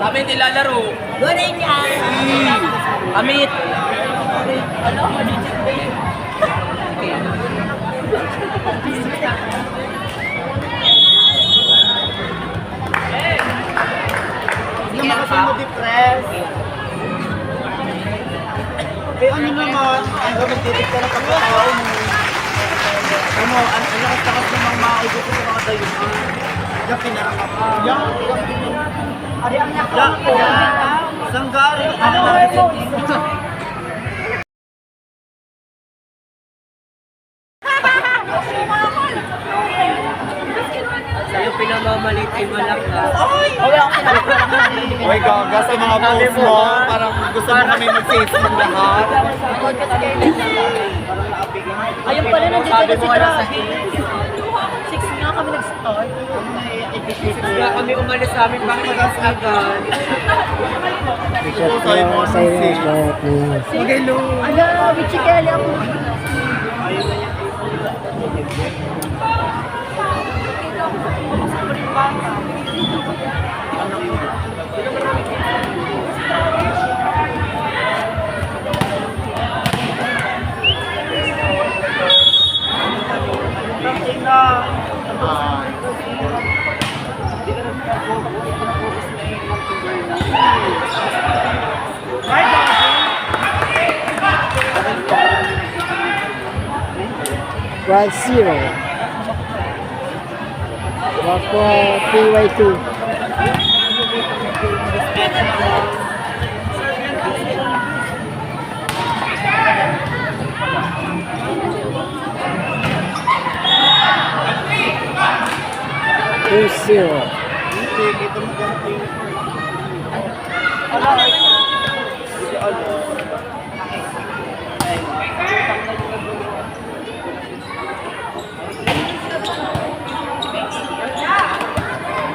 Kami nilalaro. Gunay niya. Amit. Hindi naman kasi mo-depress. Eh ano naman, ano magtitig ka ng pagkakao mo. Ano, ang lakas-lakas namang maugot sa mga dayuhan. Yung pinarangap mo. Ari ang nako. Sanggal. Ano mo? Sa'yo pinamamalit ay malaka. Wala akong pinagpapalaki. Uy, gaga sa mga posts mo. Parang gusto mo kami mag-Facebook lahat. Ayun pala nandito Sabi na si mo nga nasa Grabe. 6 nga kami nag-start. Kaya kami umalis sa amin, bakit agad? Sa'yo mo ang sis. Sige, Lu. Ala, Richie Kelly ako. One zero. Wako PY2. Two zero.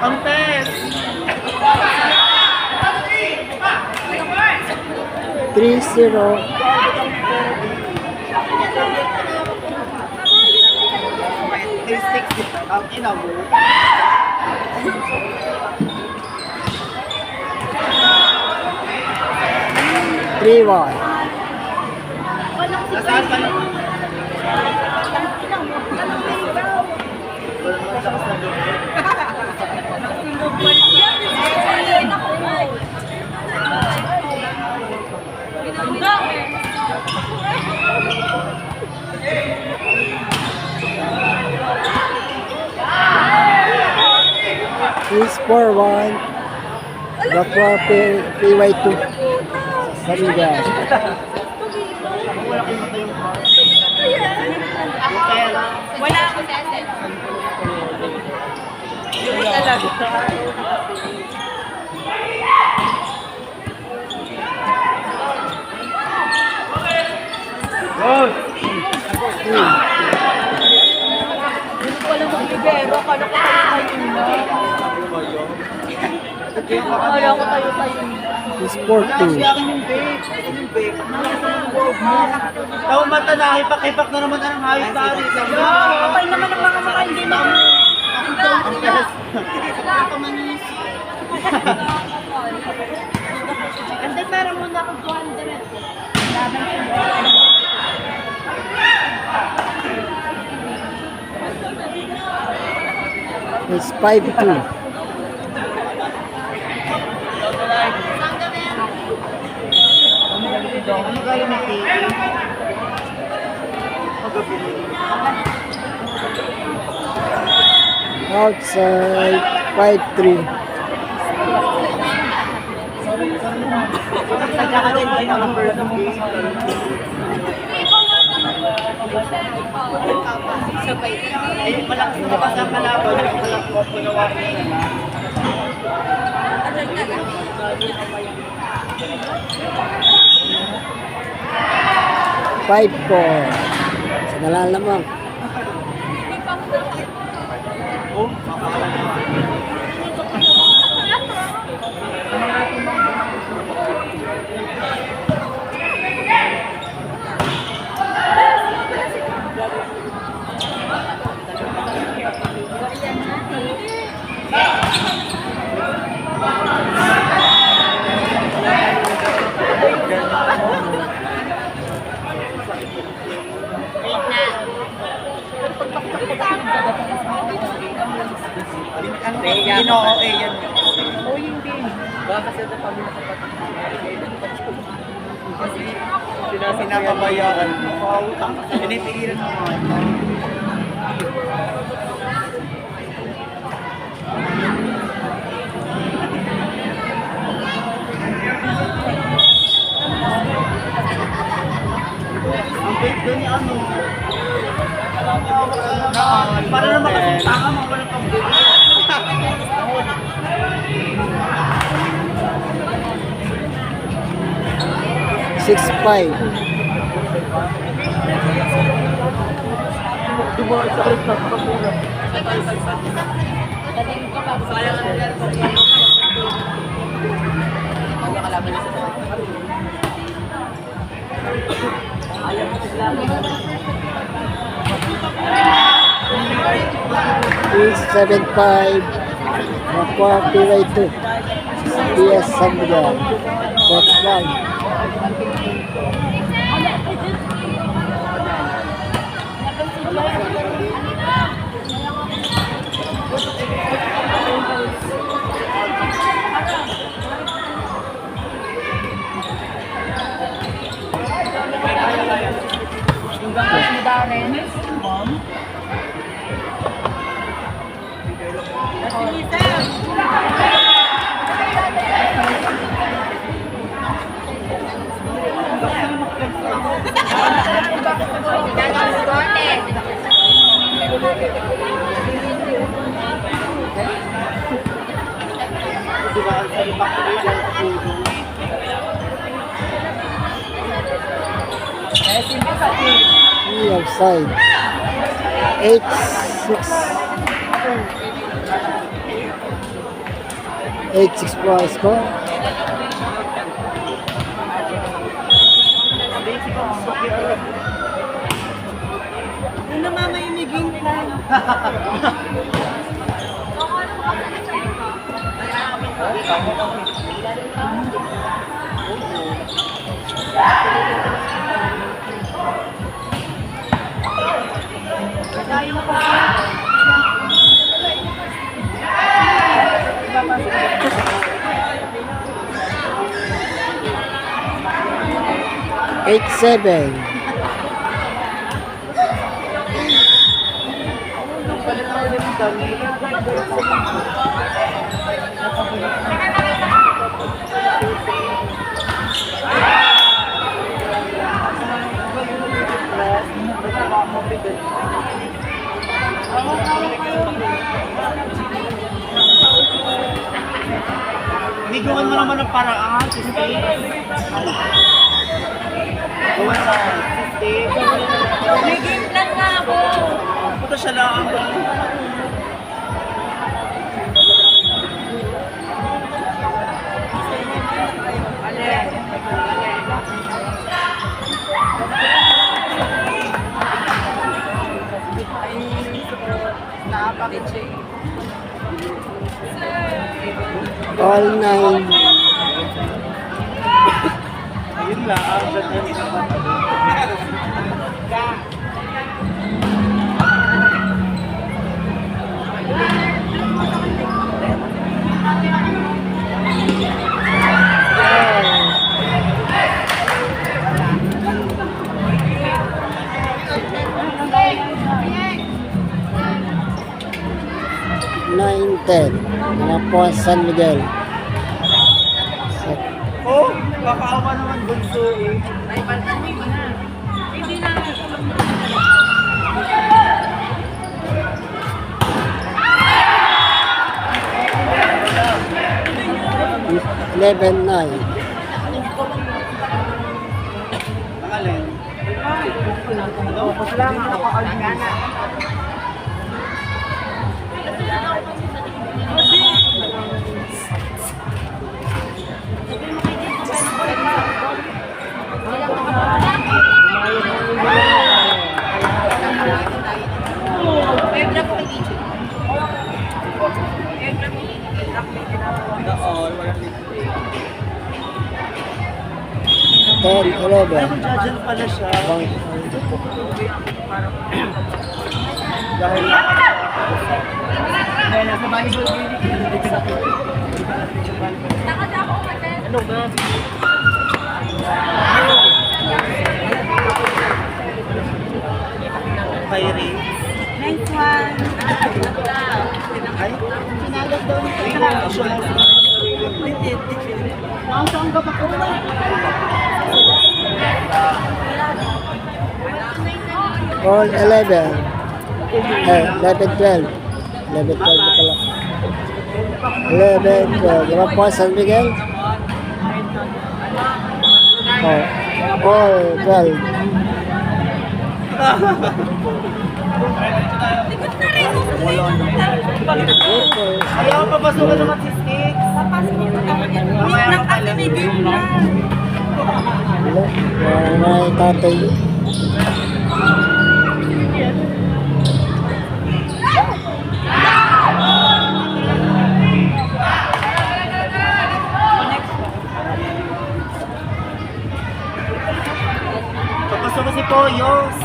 Ang test. 3-0. Ang ina mo. Three one. Nasaan ka na? Is 4-1. Wako PY2. Sarigas. Wala akong session. Yung talaga. Hindi ko pala magbigero. Akala ko tayo-tayo na. Akala ko tayo-tayo na. Is 4-2. Tao mata na, hipak-hipak na naman ang hayop tari. Kapal naman ang mga maka hindi na. Ang test. Hindi, meron muna akong 200. Laban Is 5-2. Ano gaya ng cake? Outside, 5-3. Sadya ka din, hindi naman birthday. Ay, malakas na ba sa kalaban? Walang po punawa niya. 5-4. Sa nalalamang. Oh, 'Yan. O hindi. Baka kasi ito kami nakapag-ibig. Sinapabayaan mo. Pinipigilan mo nga. Ang bait doon ni ano. Para naman kasi tanga mo walang pambili. 6-5. Is 7-5. Aqua PY2. PS Sandogan. That's 1. Diba, sa ibang kailan puno. Outside. 8-6. 8-6 po ang score. Yung namamayimigin lang. Eight, 7. Biguan mo naman ng paraan, sister. Gawan sa sister. May game plan nga ako. Puto siya lang. All 9. Yun lang. 10. Naman po ang San Miguel. Oh, kakaawa naman bunso eh. Hindi na. 11-9. Pangalan? Wala nga ako agana. Ten, 11. Diyan pala siya. Dahil nasa volleyball ano ba? Kyrie. Next one. Ay? Sinagot daw nito. Saan ka pa po? All 11. 11-12. 11-12 na pala. 11-12. Naman po ang San Miguel. Oh, all 12. Ayaw pa basukan naman si Sticks. Nang kasi may game na. May tatay. Papasok si Poyos.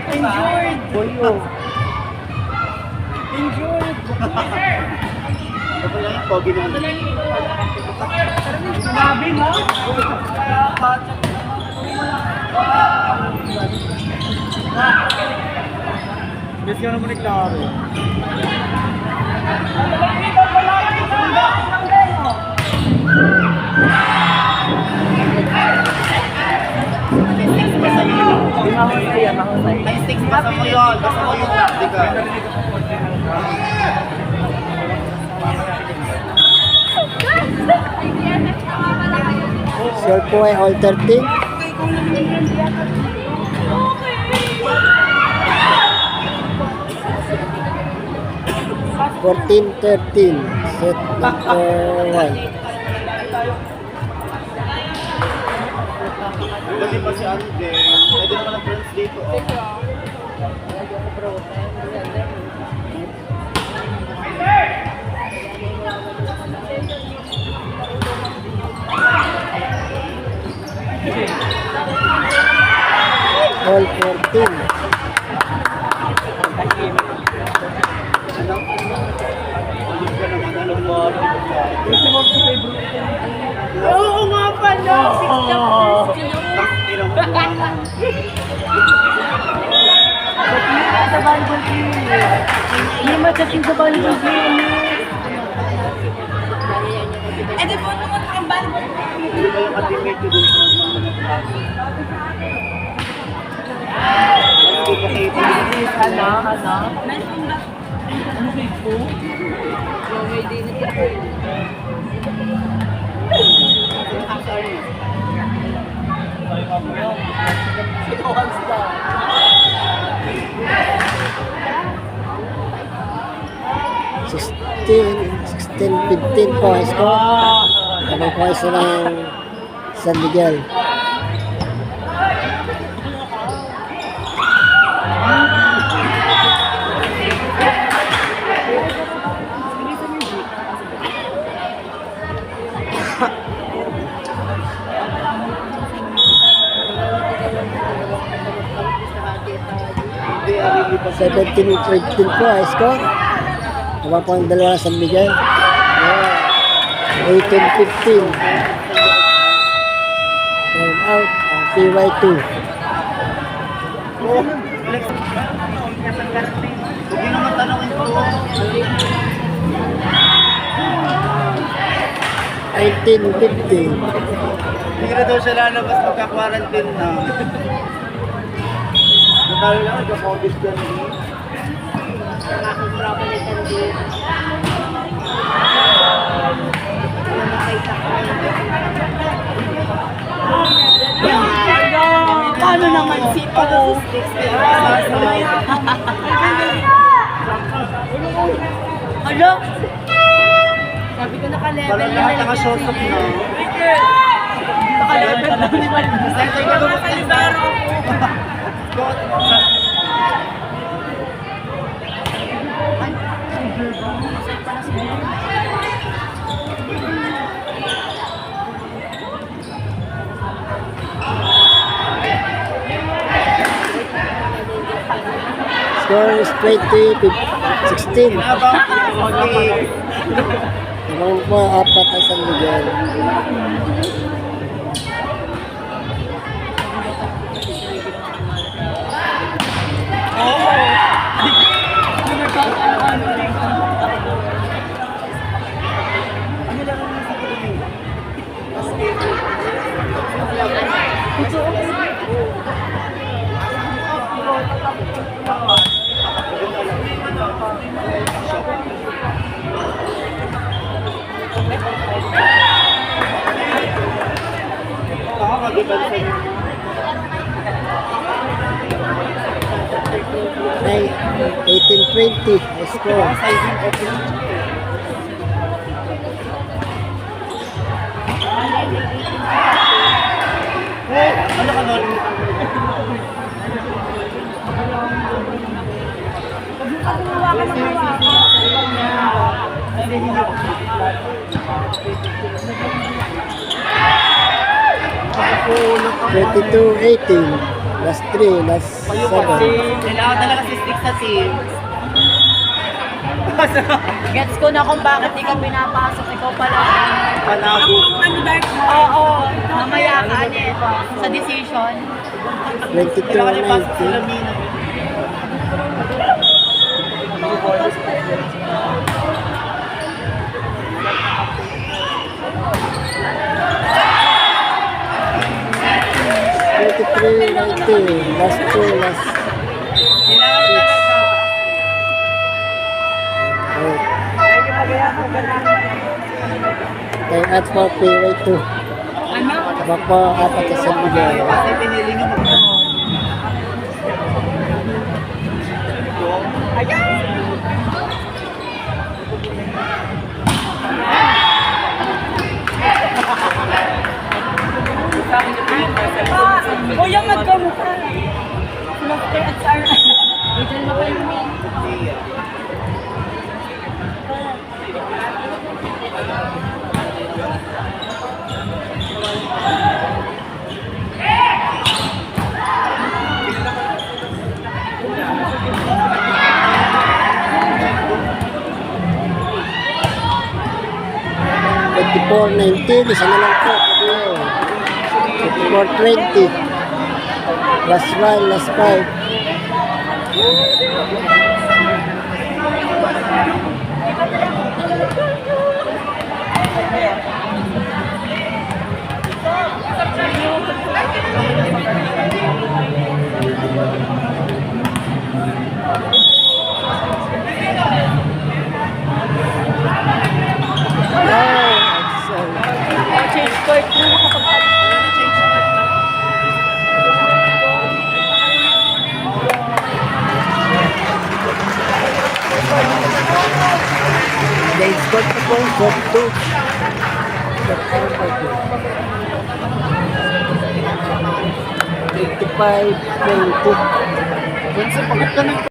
Injured. Poyo. Injured. Ito lang yung pogi naman. Grabe, no? Bes ka naman nagtaro. Mahusay yan, mahusay. Ay, Sticks, basa mo yun. Basa mo yung taktika. Sure po ay all 13. Fourteen, 13. Set number 1. Pwede pa si Ande. Pwede naman ang friends dito. Oh. All 14. Oo nga pala. Sa volleyball team. Hindi matching sa volleyball team. Eh, di po naman ang volleyball. Hindi ba yung ka-teammate ko dun sa Anak. Ano sa ito? Sixteen, 15 po ang score. Ano po isa ng San Miguel. Hindi, arili pa siya. 17-15 po ang score. Naman po ang dalawa ng San Miguel. 18-15. Time out ang PY2. Huwag nyo naman tanongin ko. 1950. Hindi na daw siya lalabas magka-quarantine na. Natalo lang, nagka-COVID ka na. Paano naman si O? Alo? Sabi ko naka-level Parang lahat nakasosok na. Naka-level na naman. Sabi ko naka-libero Score is 20-16. Habang okay. Naman po, 4 ang San Miguel. Ay, 18-20 ang score. Ano ka nun? Twenty-two, 18. Last 3, last 7. Kailangan talaga si stick sa team. Gets ko na kung bakit di ka pinapasok. Ikaw pala. Panago. Oo. Mamaya ka sa decision. 22, Kailangan ipasok sila 19. Mina. Twenty-three, 19. Last 2, last Kailangan talaga. Kay at for PWay 2. Ano? Bako, 4 sa San Miguel. Kasi pinili nyo mag Kuya, magkamukha. Sumapay at sa Diyan mo kayo may. Twenty-four, 19. Isa na lang po. 24-20. Last 1, last 5. Change court na nakapagpalit. Days got the point, got 2. Twenty-five, 20. Bunso, pagod ka na.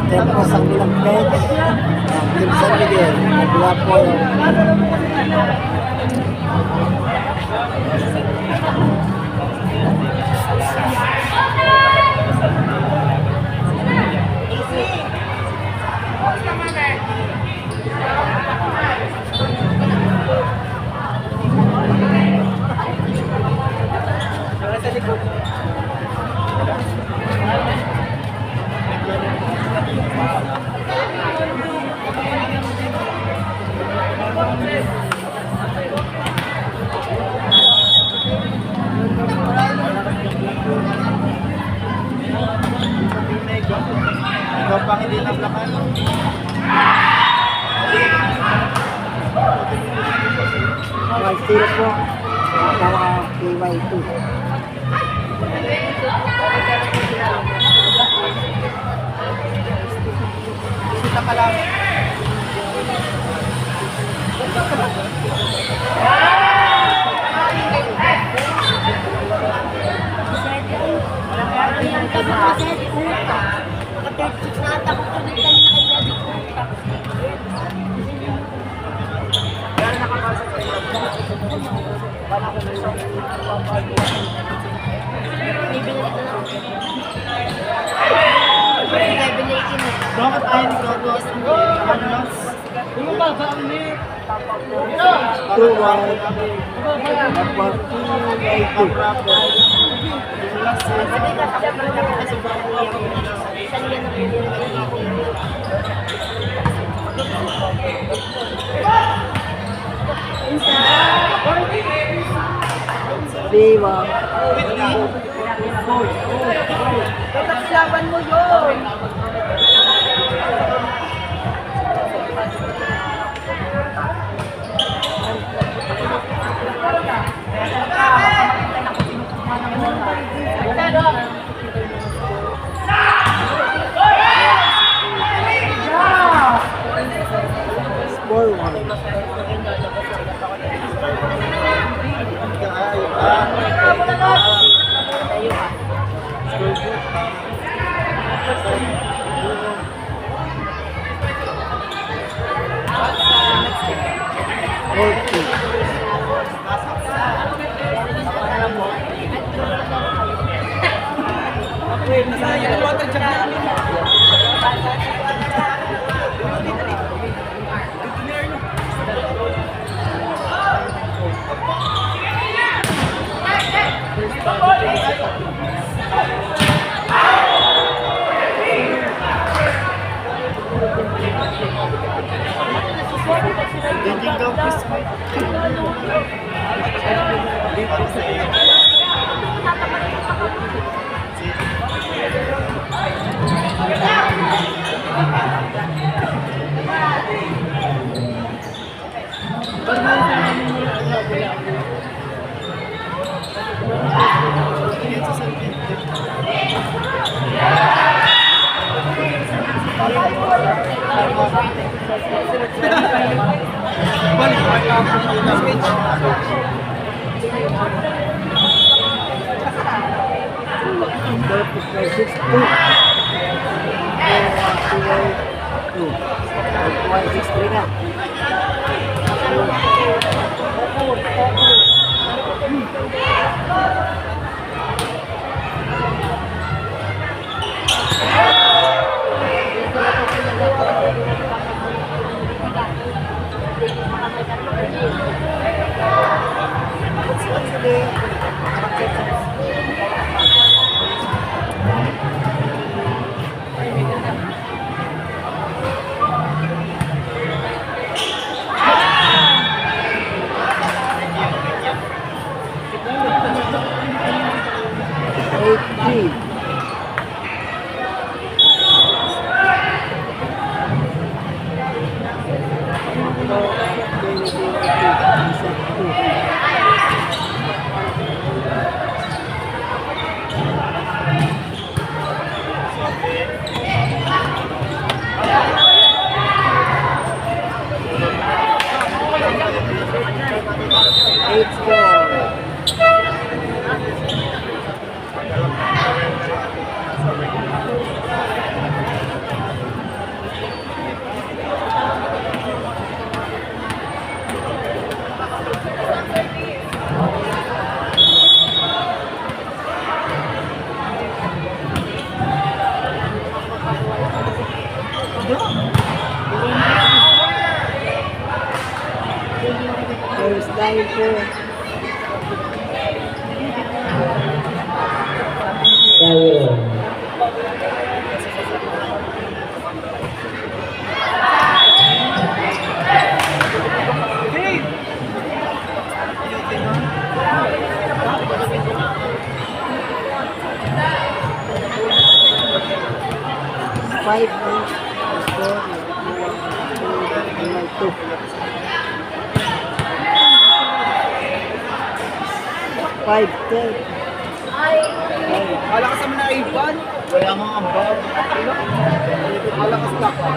Tapos ang ilang page, Team San Miguel, nagawa po yung Bulacan. Y0 po. Mga PY2. Bisita ka lang. Bakit tayo ni Kotos? Ano lang? Yung baba ni 2-1. Diba? Pagkakilaban mo yun. Score 1. Ganyan daw, Chris. First line po. Five points. 2. 5-10. Malakas naman na Ivan. Wala mga ambag. Malakas na pa.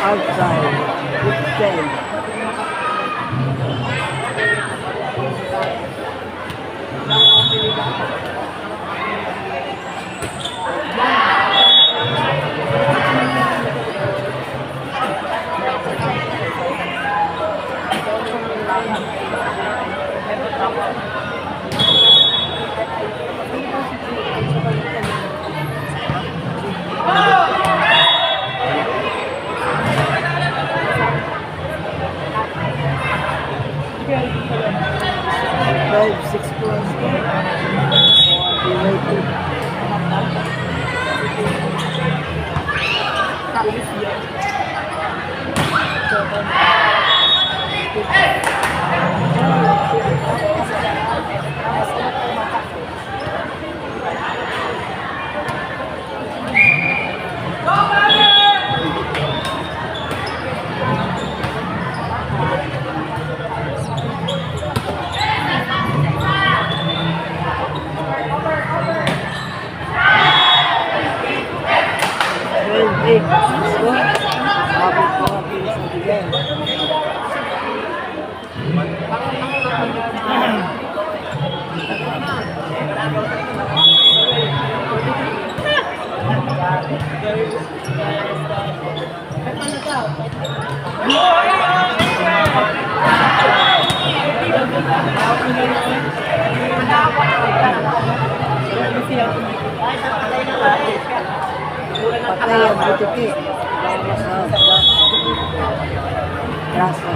Outside. 10. Five, 6 plus. Patay ang butiki. Grasa.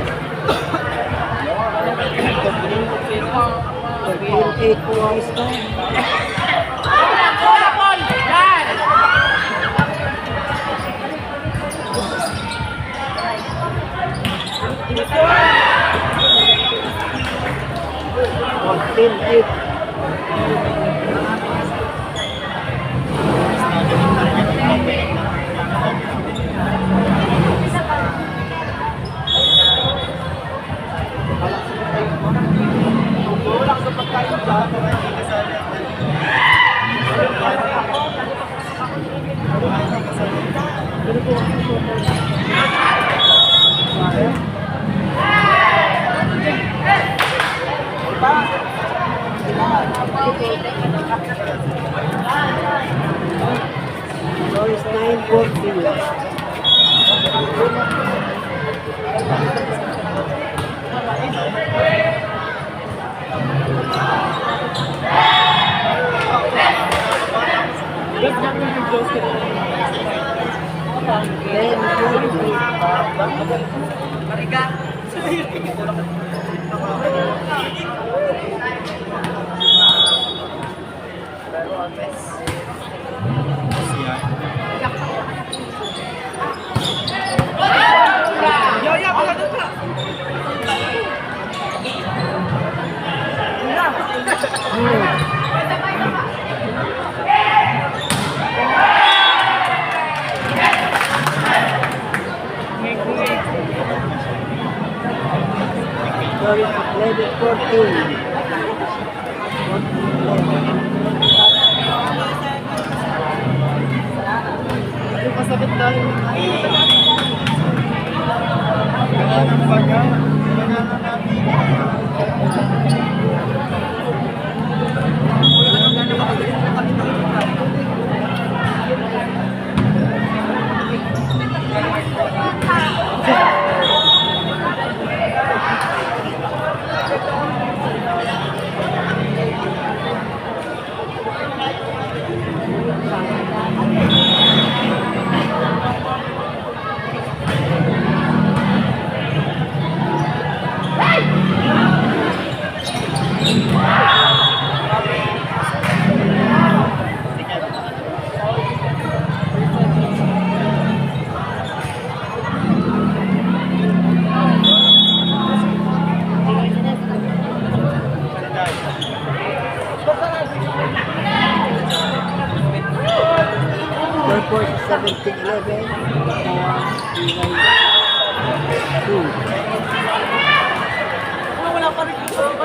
13-8 po ang score. So it's 9-14. Sorry, 11-14. Pasabit tayo.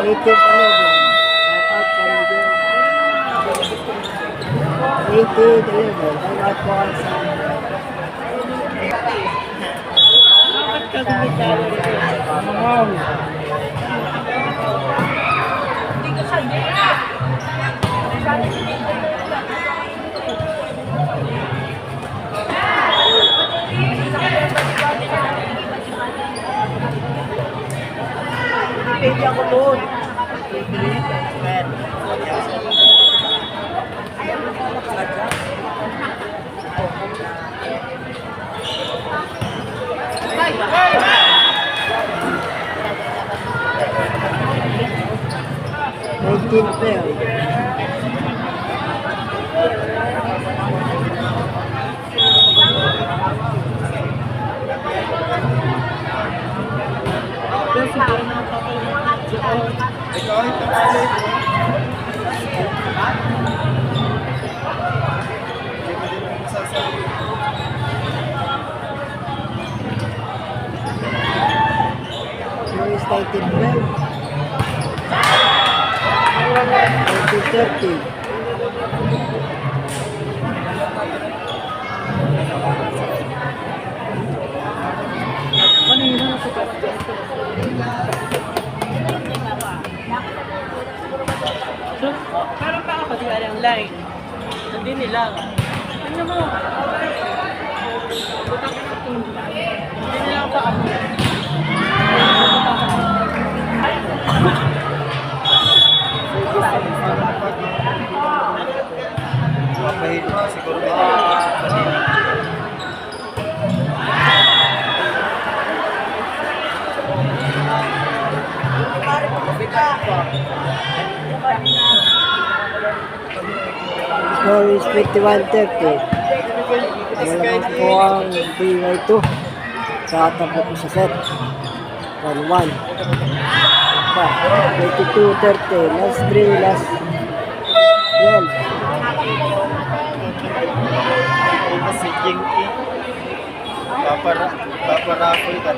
Shout out po sa Bakit ka gumitalo rin? Hindi ko siya. Pwede ako doon. Ikaw ito ulit. Series 1912. 1930. So, parang pa ako, di alam line. Hindi nila. Ano mo? Hindi nila pa ako. Mahilig na siguro nila. Score is 21-30. Wala po ang PY2. Tatabot po sa set. 1-1. 22-30. Last 3, last 12. Ito si Jing E. Paparapoy ka.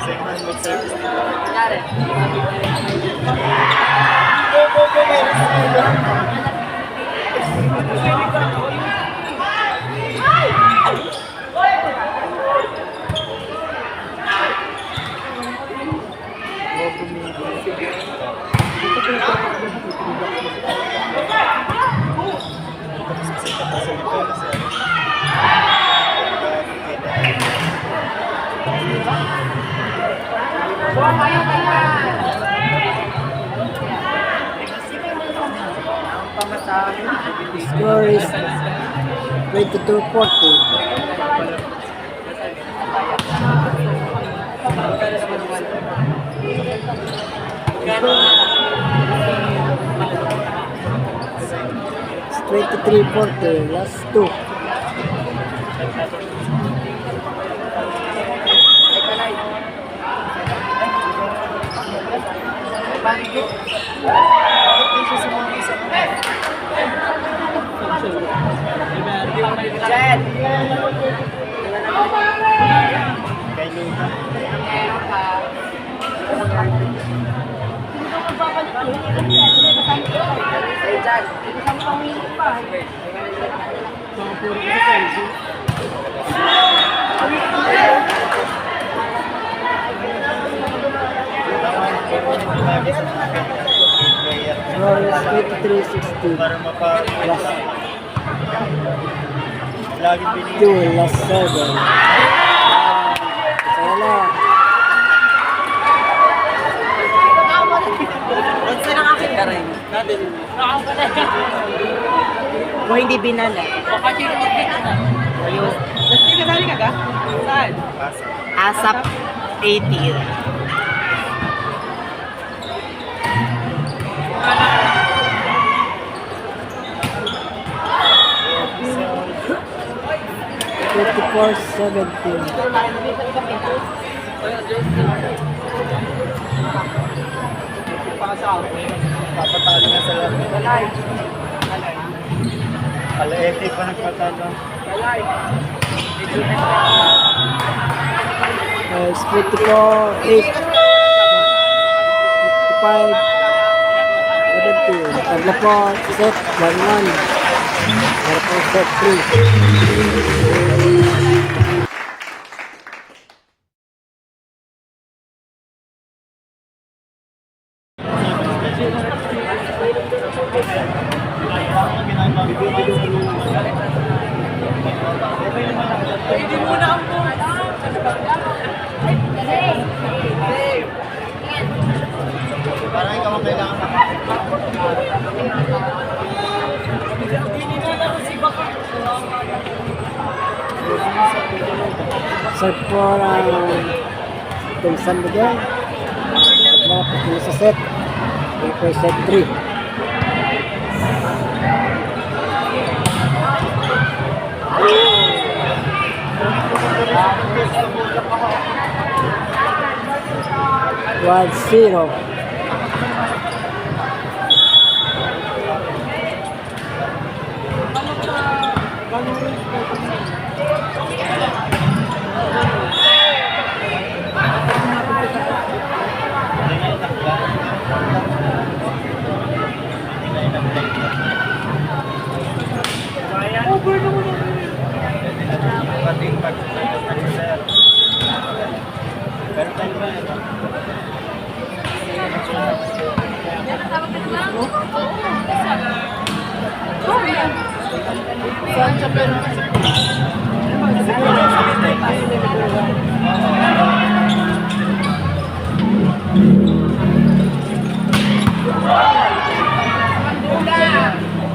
Second with service. Score is 22-40. It's 23-40. Last 2. Jen! Kay Luka. Hey, Jan! Score is 23-60. Para Last laging binigyan. 2, last 7. Sana. Ba't saan ang akin ka rin? Natin. Nakakaw ka na. O hindi binala. O kasi yung mag-bit na. Ayun. Tapos hindi ka sali ka ka? Saan? ASAP 18. Twenty-four 17. Papatalo na sa laro. Alaete pa nagpatalo. Split ko 8. 55. 70. Tabla po, set 1-1. Para po set 3. Hindi muna ang Parang ikaw ang kailangan na. Set for Team San Miguel. Tabla po sa set. Para set 3. One zero.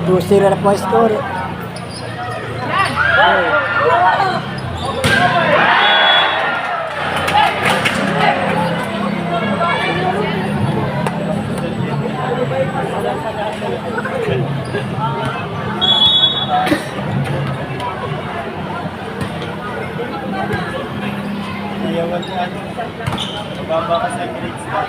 Two zero na po score. Ayawan ko ano. Mababa ka sa grades na.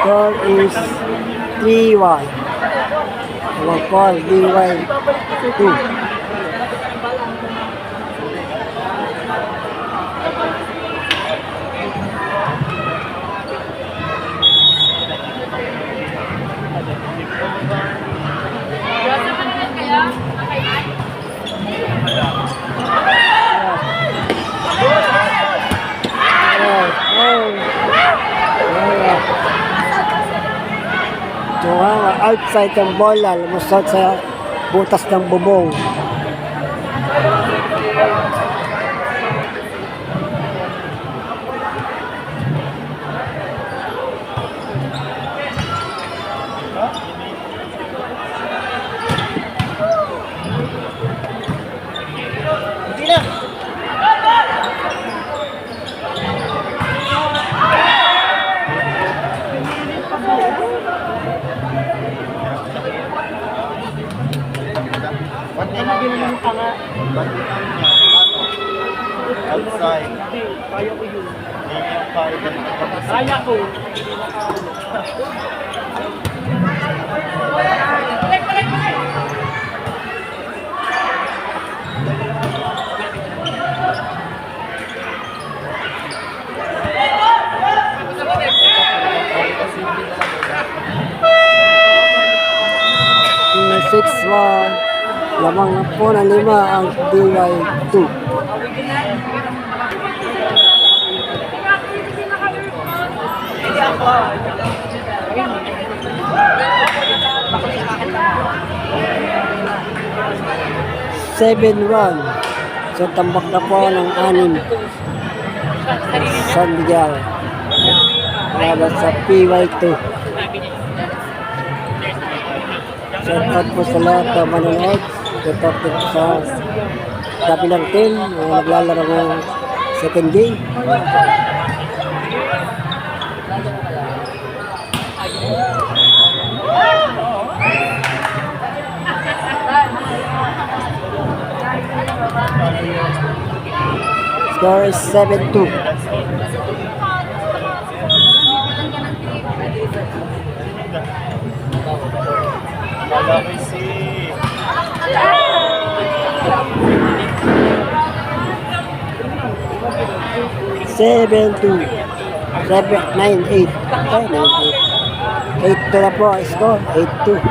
Score is 3-1. One call, DY 2. Outside ng bola, lumusot sa butas ng bubong. Hindi na! Ginanong ka nga. Banditan niya, ano? Outside. Hindi, kaya ko yun. Hindi niya kaya ganito. Kaya ko. Six one. Lamang na po ng 5 ang DY2. Seven run. So tambak na po ng 6. San Miguel. Laban sa PY2. Shout out po sa lahat ng manonood. Shout out po sa kabilang team na naglalaro ng second game. Score is 7-2. Malaki si... 7-2. 9-8. Okay, 9-8. 8-2 na po ang score. 8-2.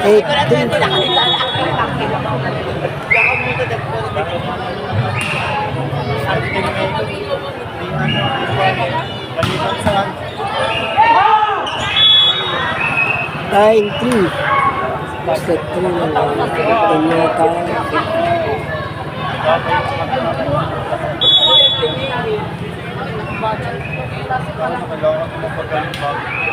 Eight, two. Balikan sa... 9-3. Set 3 na lang. Tingnan tayo. Kailangan ko mapagaling bago.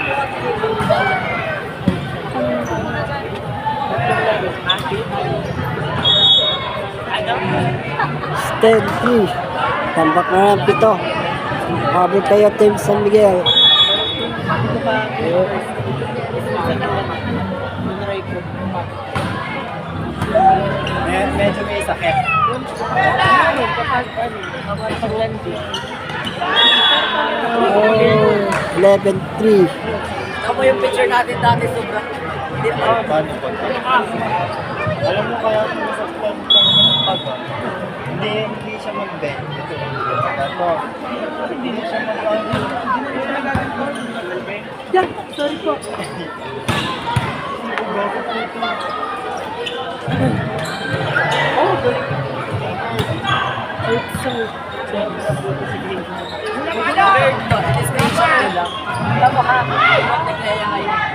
10-3. Tambak na ng 7. Habol kayo, Team San Miguel. Medyo may sakit. Oh, 11-3. Ako yung picture natin dati sobrang Paano po? Alam mo kaya kung nasaktan ka ng pagod, hindi siya mag-bend. Ito. Hindi siya mag-bend. Yeah, sorry po.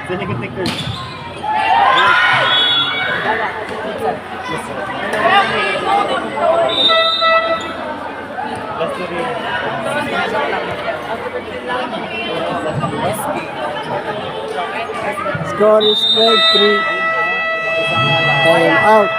Sinigatik ko. Last na rin. Score is 12-3. Time out.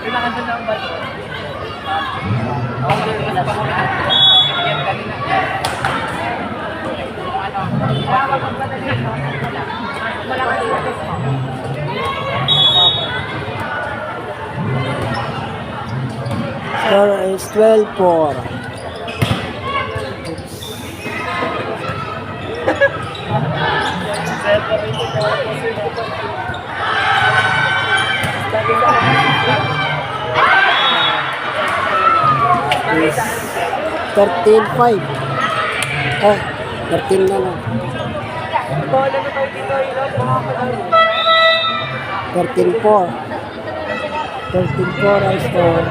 Kailangan din ng bato. Score is 12-4. Is 13-5. 13 na lang. 13-4. 13-4 ang score.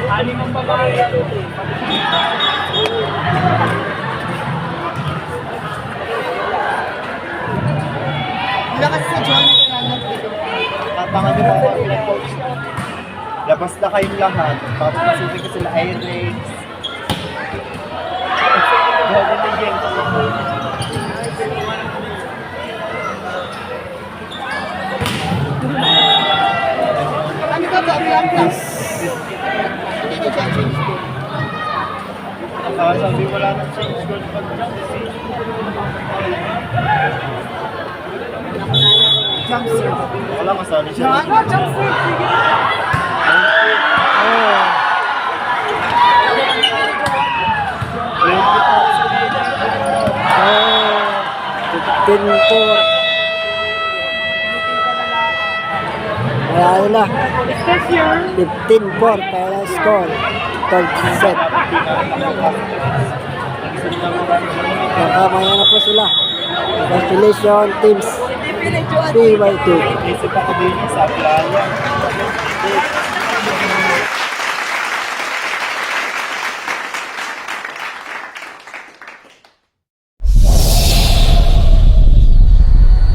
Anim ang babae. Lakas sa Johnny Fernandez. Tatangan niyo mga pinag-coach. Labas na kayong lahat. Papapasukin ko sila Irates. Grabe na yung Ano ka ba? Ang lang. Hindi ko dyan change ko. sabi wala nang change goal pag Jump serve. wala masali siya. Jump serve. Sige. Wala na. Is this your? 15-4 kaya score. 12 set. Nakamaya na po sila. Congratulations teams 3x2. Isip ako din sa playa.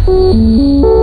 Thank you.